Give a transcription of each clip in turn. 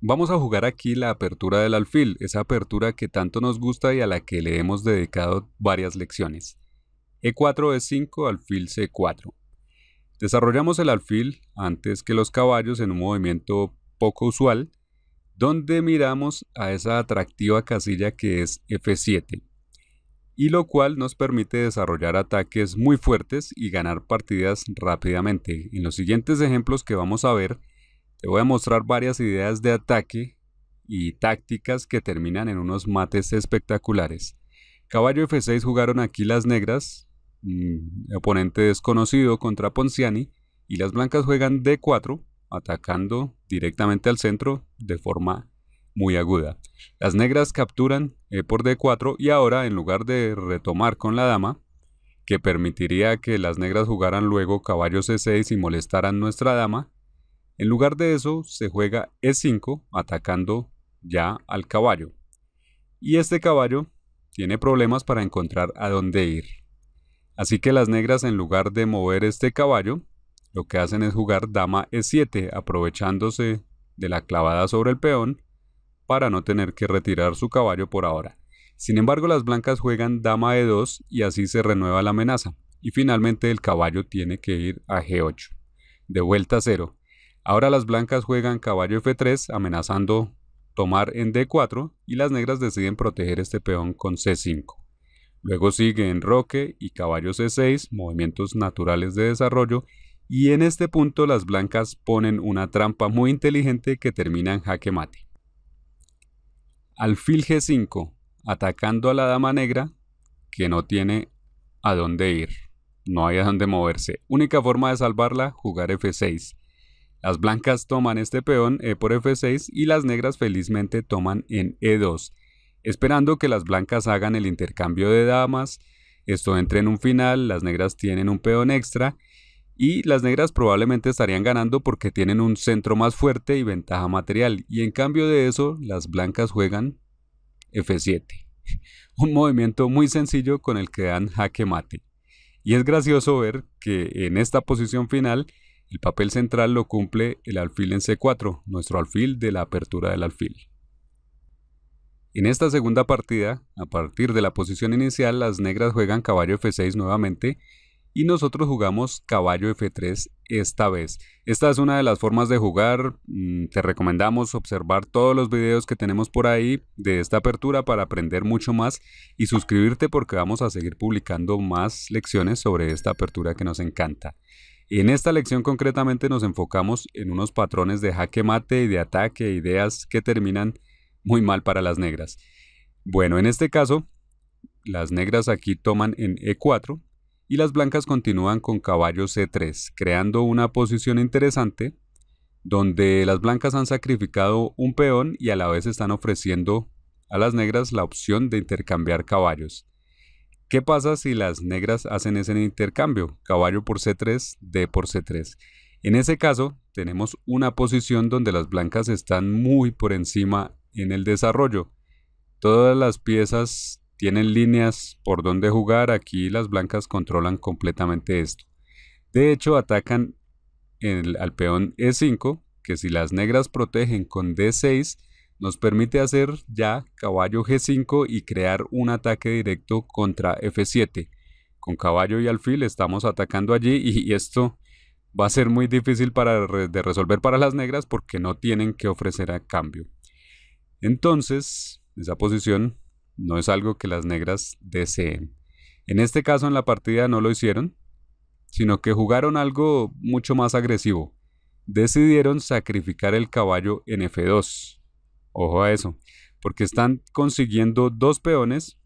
Vamos a jugar aquí la apertura del alfil, esa apertura que tanto nos gusta y a la que le hemos dedicado varias lecciones. E4, E5, alfil C4. Desarrollamos el alfil antes que los caballos en un movimiento poco usual, donde miramos a esa atractiva casilla que es F7, y lo cual nos permite desarrollar ataques muy fuertes y ganar partidas rápidamente. En los siguientes ejemplos que vamos a ver, te voy a mostrar varias ideas de ataque y tácticas que terminan en unos mates espectaculares. Caballo F6 jugaron aquí las negras, oponente desconocido contra Ponciani, y las blancas juegan D4, atacando directamente al centro de forma muy aguda. Las negras capturan por D4 y ahora, en lugar de retomar con la dama, que permitiría que las negras jugaran luego caballo C6 y molestaran nuestra dama, en lugar de eso se juega E5 atacando ya al caballo. Y este caballo tiene problemas para encontrar a dónde ir. Así que las negras, en lugar de mover este caballo, lo que hacen es jugar dama E7, aprovechándose de la clavada sobre el peón para no tener que retirar su caballo por ahora. Sin embargo, las blancas juegan dama E2 y así se renueva la amenaza. Y finalmente el caballo tiene que ir a G8, de vuelta a cero. Ahora las blancas juegan caballo F3 amenazando tomar en D4 y las negras deciden proteger este peón con C5. Luego sigue enroque y caballo C6, movimientos naturales de desarrollo, y en este punto las blancas ponen una trampa muy inteligente que termina en jaque mate. Alfil G5, atacando a la dama negra que no tiene a dónde ir, no hay a dónde moverse. Única forma de salvarla, jugar F6. Las blancas toman este peón E por F6 y las negras felizmente toman en E2, esperando que las blancas hagan el intercambio de damas, esto entre en un final, las negras tienen un peón extra y las negras probablemente estarían ganando porque tienen un centro más fuerte y ventaja material, y en cambio de eso las blancas juegan F7, un movimiento muy sencillo con el que dan jaque mate. Y es gracioso ver que en esta posición final el papel central lo cumple el alfil en C4, nuestro alfil de la apertura del alfil. En esta segunda partida, a partir de la posición inicial, las negras juegan caballo F6 nuevamente y nosotros jugamos caballo F3 esta vez. Esta es una de las formas de jugar. Te recomendamos observar todos los videos que tenemos por ahí de esta apertura para aprender mucho más y suscribirte porque vamos a seguir publicando más lecciones sobre esta apertura que nos encanta. En esta lección concretamente nos enfocamos en unos patrones de jaque mate y de ataque, ideas que terminan muy mal para las negras. Bueno, en este caso, las negras aquí toman en E4 y las blancas continúan con caballo C3, creando una posición interesante donde las blancas han sacrificado un peón y a la vez están ofreciendo a las negras la opción de intercambiar caballos. ¿Qué pasa si las negras hacen ese intercambio? Caballo por C3, D por C3. En ese caso, tenemos una posición donde las blancas están muy por encima en el desarrollo. Todas las piezas tienen líneas por donde jugar. Aquí las blancas controlan completamente esto. De hecho, atacan al peón E5, que si las negras protegen con D6, nos permite hacer ya caballo G5 y crear un ataque directo contra F7. Con caballo y alfil estamos atacando allí y esto va a ser muy difícil de resolver para las negras porque no tienen que ofrecer a cambio. Entonces, esa posición no es algo que las negras deseen. En este caso, en la partida no lo hicieron, sino que jugaron algo mucho más agresivo. Decidieron sacrificar el caballo en F2. Ojo a eso, porque están consiguiendo dos peones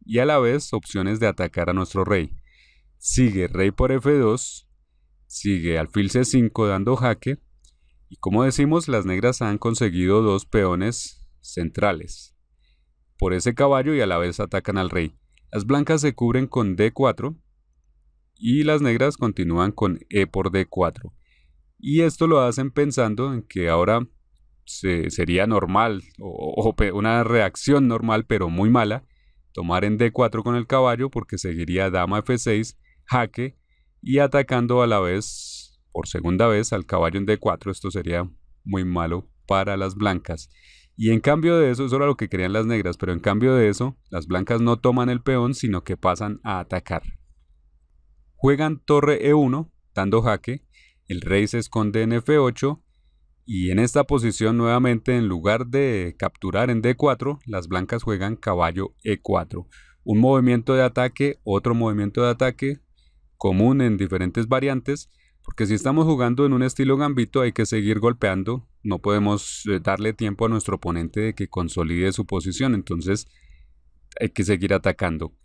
y a la vez opciones de atacar a nuestro rey. Sigue rey por F2, sigue alfil C5 dando jaque, y como decimos, las negras han conseguido dos peones centrales por ese caballo y a la vez atacan al rey. Las blancas se cubren con D4 y las negras continúan con E por D4. Y esto lo hacen pensando en que ahora sería normal o una reacción normal pero muy mala tomar en D4 con el caballo porque seguiría dama F6, jaque y atacando a la vez por segunda vez al caballo en D4. Esto sería muy malo para las blancas. Y en cambio de eso era lo que querían las negras, pero en cambio de eso, las blancas no toman el peón, sino que pasan a atacar. Juegan torre E1, dando jaque, el rey se esconde en F8, y en esta posición nuevamente, en lugar de capturar en D4, las blancas juegan caballo E4. Un movimiento de ataque, otro movimiento de ataque, común en diferentes variantes, porque si estamos jugando en un estilo gambito hay que seguir golpeando, no podemos darle tiempo a nuestro oponente de que consolide su posición, entonces hay que seguir atacando.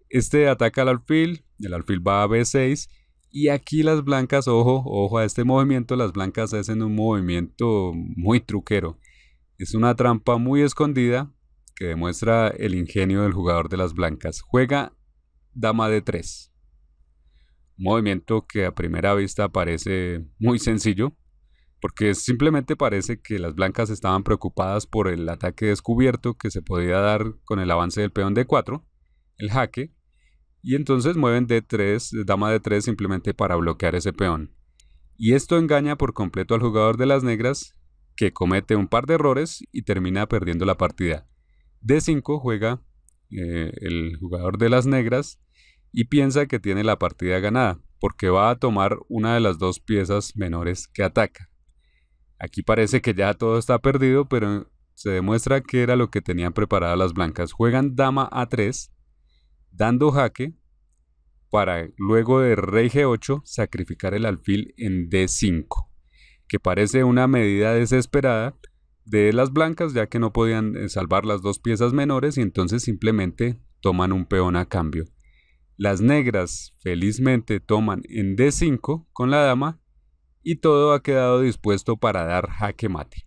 Este ataca al alfil, el alfil va a B6, y aquí las blancas, ojo a este movimiento, las blancas hacen un movimiento muy truquero. Es una trampa muy escondida que demuestra el ingenio del jugador de las blancas. Juega dama D3. Movimiento que a primera vista parece muy sencillo, porque simplemente parece que las blancas estaban preocupadas por el ataque descubierto que se podía dar con el avance del peón D4, el jaque, y entonces mueven D3, dama D3 simplemente para bloquear ese peón. Y esto engaña por completo al jugador de las negras, que comete un par de errores y termina perdiendo la partida. D5 juega el jugador de las negras y piensa que tiene la partida ganada, porque va a tomar una de las dos piezas menores que ataca. Aquí parece que ya todo está perdido, pero se demuestra que era lo que tenían preparadas las blancas. Juegan dama A3, dando jaque, para luego de rey G8 sacrificar el alfil en D5, que parece una medida desesperada de las blancas, ya que no podían salvar las dos piezas menores y entonces simplemente toman un peón a cambio. Las negras felizmente toman en D5 con la dama y todo ha quedado dispuesto para dar jaque mate.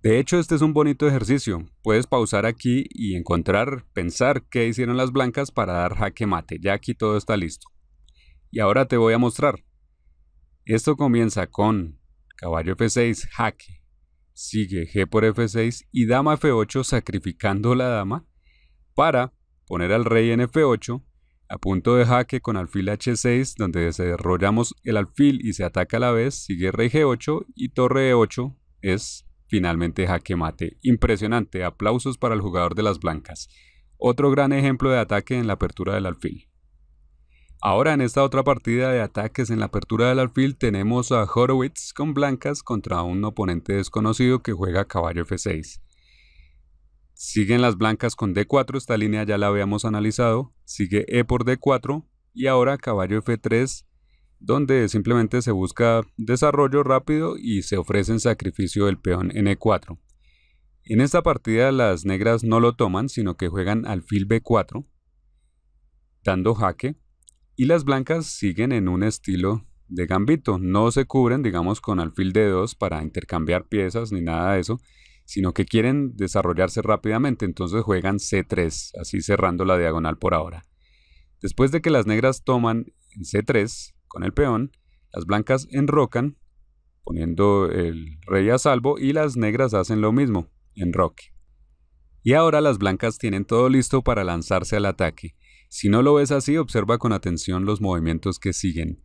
De hecho, este es un bonito ejercicio. Puedes pausar aquí y pensar qué hicieron las blancas para dar jaque mate. Ya aquí todo está listo. Y ahora te voy a mostrar. Esto comienza con caballo F6, jaque. Sigue G por F6 y dama F8 sacrificando la dama para poner al rey en F8, a punto de jaque con alfil H6, donde desarrollamos el alfil y se ataca a la vez, sigue rey G8 y torre E8 es finalmente jaque mate. Impresionante, aplausos para el jugador de las blancas. Otro gran ejemplo de ataque en la apertura del alfil. Ahora en esta otra partida de ataques en la apertura del alfil tenemos a Horowitz con blancas contra un oponente desconocido que juega caballo F6. Siguen las blancas con D4, esta línea ya la habíamos analizado, sigue E por D4 y ahora caballo F3, donde simplemente se busca desarrollo rápido y se ofrece en sacrificio del peón en E4. En esta partida las negras no lo toman, sino que juegan alfil B4, dando jaque, y las blancas siguen en un estilo de gambito, no se cubren digamos con alfil D2 para intercambiar piezas ni nada de eso, sino que quieren desarrollarse rápidamente, entonces juegan C3, así cerrando la diagonal por ahora. Después de que las negras toman en C3 con el peón, las blancas enrocan, poniendo el rey a salvo, y las negras hacen lo mismo, enroque. Y ahora las blancas tienen todo listo para lanzarse al ataque. Si no lo ves así, observa con atención los movimientos que siguen.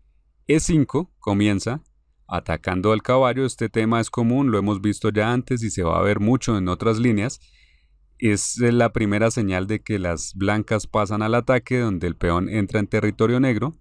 E5 comienza atacando al caballo. Este tema es común, lo hemos visto ya antes y se va a ver mucho en otras líneas. Es la primera señal de que las blancas pasan al ataque, donde el peón entra en territorio negro.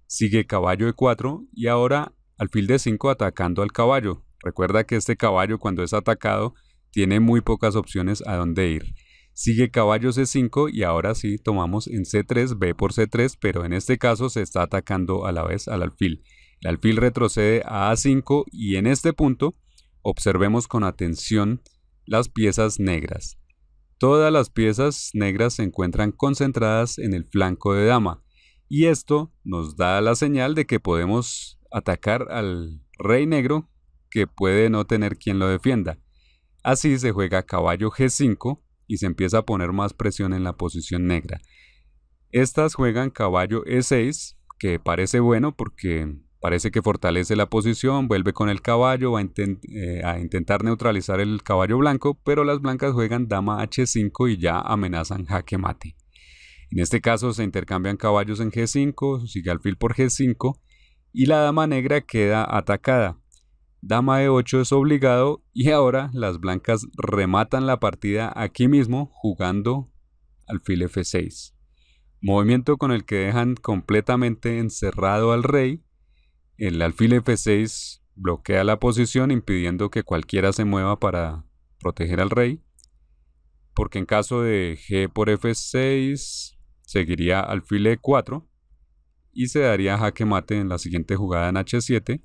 Sigue caballo E4 y ahora alfil D5 atacando al caballo. Recuerda que este caballo cuando es atacado tiene muy pocas opciones a dónde ir. Sigue caballo C5 y ahora sí tomamos en C3, B por C3, pero en este caso se está atacando a la vez al alfil. El alfil retrocede a A5 y en este punto observemos con atención las piezas negras. Todas las piezas negras se encuentran concentradas en el flanco de dama y esto nos da la señal de que podemos atacar al rey negro que puede no tener quien lo defienda. Así se juega caballo G5 y se empieza a poner más presión en la posición negra. Estas juegan caballo E6, que parece bueno porque parece que fortalece la posición, vuelve con el caballo, va a intentar neutralizar el caballo blanco, pero las blancas juegan dama H5 y ya amenazan jaque mate. En este caso se intercambian caballos en G5, sigue alfil por G5 y la dama negra queda atacada. dama E8 es obligado y ahora las blancas rematan la partida aquí mismo jugando alfil F6. Movimiento con el que dejan completamente encerrado al rey. El alfil F6 bloquea la posición impidiendo que cualquiera se mueva para proteger al rey, porque en caso de G por F6 seguiría alfil E4 y se daría jaque mate en la siguiente jugada en H7.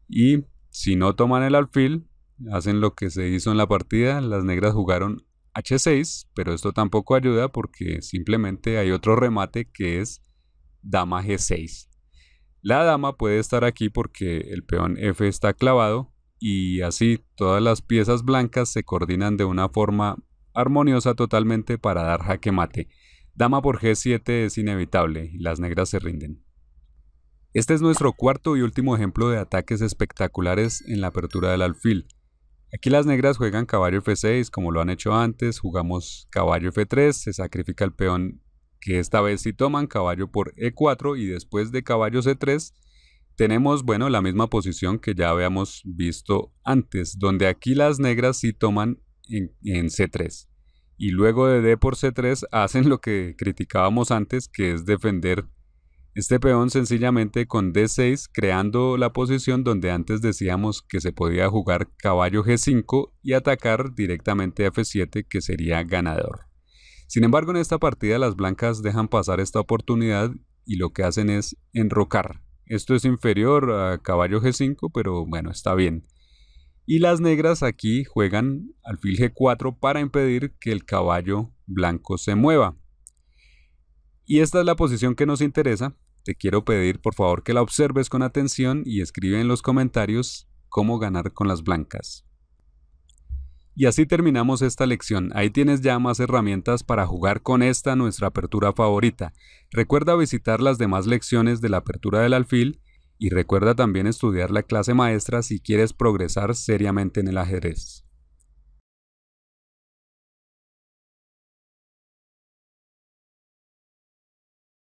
Y si no toman el alfil, hacen lo que se hizo en la partida. Las negras jugaron H6, pero esto tampoco ayuda porque simplemente hay otro remate que es dama G6. La dama puede estar aquí porque el peón F está clavado y así todas las piezas blancas se coordinan de una forma armoniosa totalmente para dar jaque mate. Dama por G7 es inevitable y las negras se rinden. Este es nuestro cuarto y último ejemplo de ataques espectaculares en la apertura del alfil. Aquí las negras juegan caballo F6 como lo han hecho antes, jugamos caballo F3, se sacrifica el peón que esta vez sí toman, caballo por E4 y después de caballo C3 tenemos, bueno, la misma posición que ya habíamos visto antes, donde aquí las negras sí toman en C3 y luego de D por C3 hacen lo que criticábamos antes, que es defender este peón sencillamente con D6, creando la posición donde antes decíamos que se podía jugar caballo G5 y atacar directamente a F7, que sería ganador. Sin embargo, en esta partida las blancas dejan pasar esta oportunidad y lo que hacen es enrocar. Esto es inferior a caballo G5, pero bueno, está bien. Y las negras aquí juegan alfil G4 para impedir que el caballo blanco se mueva. Y esta es la posición que nos interesa. Te quiero pedir por favor que la observes con atención y escribe en los comentarios cómo ganar con las blancas. Y así terminamos esta lección. Ahí tienes ya más herramientas para jugar con esta nuestra apertura favorita. Recuerda visitar las demás lecciones de la apertura del alfil y recuerda también estudiar la clase maestra si quieres progresar seriamente en el ajedrez.